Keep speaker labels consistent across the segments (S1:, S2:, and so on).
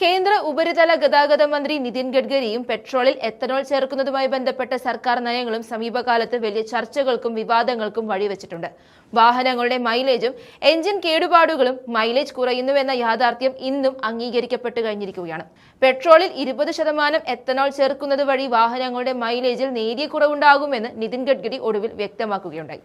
S1: കേന്ദ്ര ഉപരിതല ഗതാഗത മന്ത്രി നിതിൻ ഗഡ്കരിയും പെട്രോളിൽ എത്തനോൾ ചേർക്കുന്നതുമായി ബന്ധപ്പെട്ട സർക്കാർ നയങ്ങളും സമീപകാലത്ത് വലിയ ചർച്ചകൾക്കും വിവാദങ്ങൾക്കും വഴിവെച്ചിട്ടുണ്ട്. വാഹനങ്ങളുടെ മൈലേജും എഞ്ചിൻ കേടുപാടുകളും മൈലേജ് കുറയുന്നുവെന്ന യാഥാർത്ഥ്യം ഇന്നും അംഗീകരിക്കപ്പെട്ടു കഴിഞ്ഞിരിക്കുകയാണ്. പെട്രോളിൽ 20% എത്തനോൾ ചേർക്കുന്നത് വഴി വാഹനങ്ങളുടെ മൈലേജിൽ നേരിയ കുറവുണ്ടാകുമെന്ന് നിതിൻ ഗഡ്കരി ഒടുവിൽ വ്യക്തമാക്കുകയുണ്ടായി.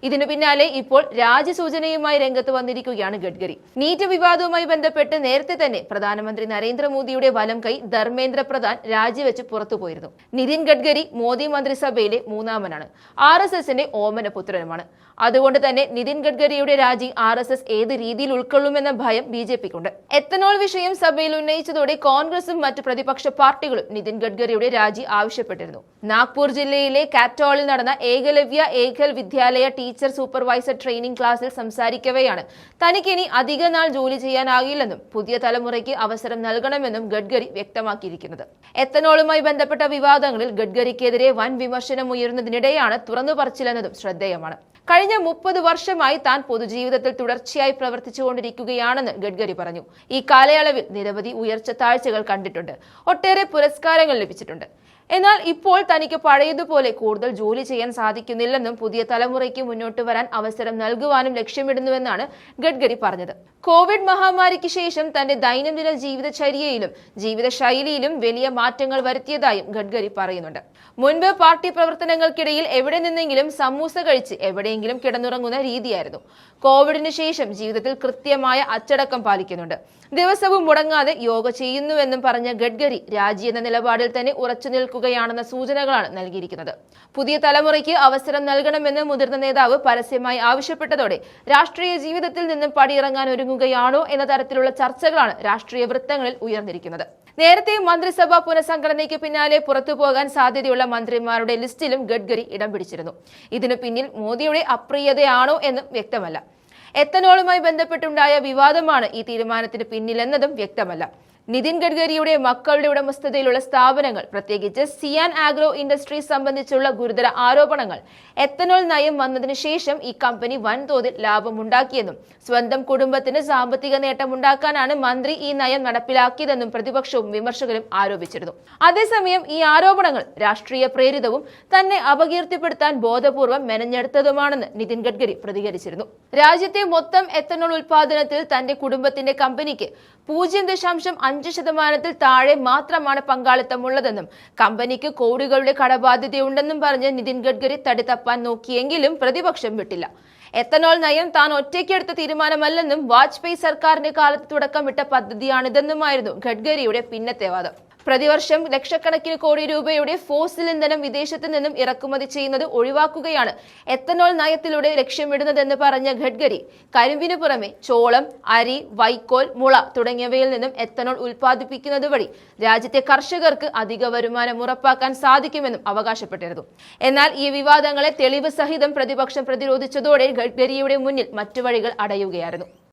S1: ഇതിനു പിന്നാലെ ഇപ്പോൾ രാജ്യസൂചനയുമായി രംഗത്ത് വന്നിരിക്കുകയാണ് ഗഡ്കരി. നീറ്റ് വിവാദവുമായി ബന്ധപ്പെട്ട് നേരത്തെ തന്നെ പ്രധാനമന്ത്രി നരേന്ദ്രമോദിയുടെ വലം കൈ ധർമ്മേന്ദ്ര പ്രധാൻ രാജിവെച്ച് പുറത്തുപോയിരുന്നു. നിതിൻ ഗഡ്കരി മോദി മന്ത്രിസഭയിലെ മൂന്നാമനാണ്. RSSന്റെ ഓമനപുത്രനുമാണ്. അതുകൊണ്ട് തന്നെ നിതിൻ ഗഡ്കരിയുടെ രാജി RSS ഏത് രീതിയിൽ ഉൾക്കൊള്ളുമെന്ന ഭയം BJPക്കുണ്ട്. എത്തനോൾ വിഷയം സഭയിൽ ഉന്നയിച്ചതോടെ കോൺഗ്രസും മറ്റ് പ്രതിപക്ഷ പാർട്ടികളും നിതിൻ ഗഡ്കരിയുടെ രാജി ആവശ്യപ്പെട്ടിരുന്നു. നാഗ്പൂർ ജില്ലയിലെ കാറ്റോളിൽ നടന്ന ഏകലവ്യ ഏകൽ വിദ്യാലയ ടീച്ചർ സൂപ്പർവൈസർ ട്രെയിനിംഗ് ക്ലാസ്സിൽ സംസാരിക്കവെയാണ് തനിക്കിനി അധിക നാൾ ജോലി ചെയ്യാനാകില്ലെന്നും പുതിയ തലമുറയ്ക്ക് അവസരം നൽകണമെന്നും ഗഡ്കരി വ്യക്തമാക്കിയിരിക്കുന്നത്. എത്തനോളുമായി ബന്ധപ്പെട്ട വിവാദങ്ങളിൽ ഗഡ്കരിക്കെതിരെ വൻ വിമർശനം ഉയരുന്നതിനിടെയാണ് തുറന്നു പറച്ചിലെന്നതും ശ്രദ്ധേയമാണ്. കഴിഞ്ഞ 30 വർഷമായി താൻ പൊതുജീവിതത്തിൽ തുടർച്ചയായി പ്രവർത്തിച്ചുകൊണ്ടിരിക്കുകയാണെന്ന് ഗഡ്കരി പറഞ്ഞു. ഈ കാലയളവിൽ നിരവധി ഉയർച്ച താഴ്ചകൾ കണ്ടിട്ടുണ്ട്. ഒട്ടേറെ പുരസ്കാരങ്ങൾ ലഭിച്ചിട്ടുണ്ട്. എന്നാൽ ഇപ്പോൾ തനിക്ക് പഴയതുപോലെ കൂടുതൽ ജോലി ചെയ്യാൻ സാധിക്കുന്നില്ലെന്നും പുതിയ തലമുറയ്ക്ക് മുന്നോട്ട് വരാൻ അവസരം നൽകുവാനും ലക്ഷ്യമിടുന്നുവെന്നാണ് ഗഡ്കരി പറഞ്ഞത്. കോവിഡ് മഹാമാരിക്ക് ശേഷം തന്റെ ദൈനംദിന ജീവിതചര്യയിലും ജീവിതശൈലിയിലും വലിയ മാറ്റങ്ങൾ വരുത്തിയതായും ഗഡ്കരി പറയുന്നുണ്ട്. മുൻപ് പാർട്ടി പ്രവർത്തനങ്ങൾക്കിടയിൽ എവിടെ നിന്നെങ്കിലും സമൂസ കഴിച്ച് എവിടെയെങ്കിലും കിടന്നുറങ്ങുന്ന രീതിയായിരുന്നു. കോവിഡിന് ശേഷം ജീവിതത്തിൽ കൃത്യമായ അച്ചടക്കം പാലിക്കുന്നുണ്ട്. ദിവസവും മുടങ്ങാതെ യോഗ ചെയ്യുന്നുവെന്നും പറഞ്ഞ ഗഡ്കരി രാജി എന്ന നിലപാടിൽ തന്നെ ഉറച്ചു നിൽക്കുകയാണെന്ന സൂചനകളാണ് നൽകിയിരിക്കുന്നത്. പുതിയ തലമുറയ്ക്ക് അവസരം നൽകണമെന്ന് മുതിർന്ന നേതാവ് പരസ്യമായി ആവശ്യപ്പെട്ടതോടെ രാഷ്ട്രീയ ജീവിതത്തിൽ നിന്നും പടിയിറങ്ങാൻ ഒരുങ്ങുകയാണോ എന്ന തരത്തിലുള്ള ചർച്ചകളാണ് രാഷ്ട്രീയ വൃത്തങ്ങളിൽ ഉയർന്നിരിക്കുന്നത്. നേരത്തെ മന്ത്രിസഭാ പുനഃസംഘടനയ്ക്ക് പിന്നാലെ പുറത്തുപോകാൻ സാധ്യതയുള്ള മന്ത്രിമാരുടെ ലിസ്റ്റിലും ഗഡ്കരി ഇടം പിടിച്ചിരുന്നു. ഇതിനു പിന്നിൽ മോദിയുടെ അപ്രിയതയാണോ എന്നും വ്യക്തമല്ല. എത്തനോളുമായി ബന്ധപ്പെട്ടുണ്ടായ വിവാദമാണ് ഈ തീരുമാനത്തിന് പിന്നിലെന്നതും വ്യക്തമല്ല. നിതിൻ ഗഡ്കരിയുടെ മക്കളുടെ ഉടമസ്ഥതയിലുള്ള സ്ഥാപനങ്ങൾ, പ്രത്യേകിച്ച് സിയാൻ ആഗ്രോ ഇൻഡസ്ട്രീസ് സംബന്ധിച്ചുള്ള ഗുരുതര ആരോപണങ്ങൾ, എത്തനോൾ നയം വന്നതിനു ശേഷം ഈ കമ്പനി വൻതോതിൽ ലാഭമുണ്ടാക്കിയെന്നും സ്വന്തം കുടുംബത്തിന് സാമ്പത്തിക നേട്ടമുണ്ടാക്കാനാണ് മന്ത്രി ഈ നയം നടപ്പിലാക്കിയതെന്നും പ്രതിപക്ഷവും വിമർശകരും ആരോപിച്ചിരുന്നു. അതേസമയം ഈ ആരോപണങ്ങൾ രാഷ്ട്രീയ പ്രേരിതവും തന്നെ അപകീർത്തിപ്പെടുത്താൻ ബോധപൂർവം മെനഞ്ഞെടുത്തതുമാണെന്ന് നിതിൻ ഗഡ്കരി പ്രതികരിച്ചിരുന്നു. രാജ്യത്തെ മൊത്തം എത്തനോൾ ഉൽപാദനത്തിൽ തന്റെ കുടുംബത്തിന്റെ കമ്പനിക്ക് 0.5% താഴെ മാത്രമാണ് പങ്കാളിത്തമുള്ളതെന്നും കമ്പനിക്ക് കോടികളുടെ കടബാധ്യതയുണ്ടെന്നും പറഞ്ഞ് നിതിൻ ഗഡ്കരി തടി തപ്പാൻ നോക്കിയെങ്കിലും പ്രതിപക്ഷം വിട്ടില്ല. എത്തനോൾ നയം താൻ ഒറ്റയ്ക്കെടുത്ത തീരുമാനമല്ലെന്നും വാജ്പേയി സർക്കാരിന്റെ കാലത്ത് തുടക്കമിട്ട പദ്ധതിയാണിതെന്നുമായിരുന്നു ഗഡ്കരിയുടെ പിന്നത്തെ വാദം. പ്രതിവർഷം ലക്ഷക്കണക്കിന് കോടി രൂപയുടെ ഫോസിൽ ഇന്ധനം വിദേശത്ത് നിന്നും ഇറക്കുമതി ചെയ്യുന്നത് ഒഴിവാക്കുകയാണ് എത്തനോൾ നയത്തിലൂടെ ലക്ഷ്യമിടുന്നതെന്ന് പറഞ്ഞ ഗഡ്കരി കരിമ്പിനു പുറമെ ചോളം, അരി, വൈക്കോൽ, മുള തുടങ്ങിയവയിൽ നിന്നും എത്തനോൾ ഉൽപ്പാദിപ്പിക്കുന്നത് വഴി രാജ്യത്തെ കർഷകർക്ക് അധിക വരുമാനം ഉറപ്പാക്കാൻ സാധിക്കുമെന്നും അവകാശപ്പെട്ടിരുന്നു. എന്നാൽ ഈ വിവാദങ്ങളെ തെളിവ് സഹിതം പ്രതിപക്ഷം പ്രതിരോധിച്ചതോടെ ഗഡ്കരിയുടെ മുന്നിൽ മറ്റു വഴികൾ അടയുകയായിരുന്നു.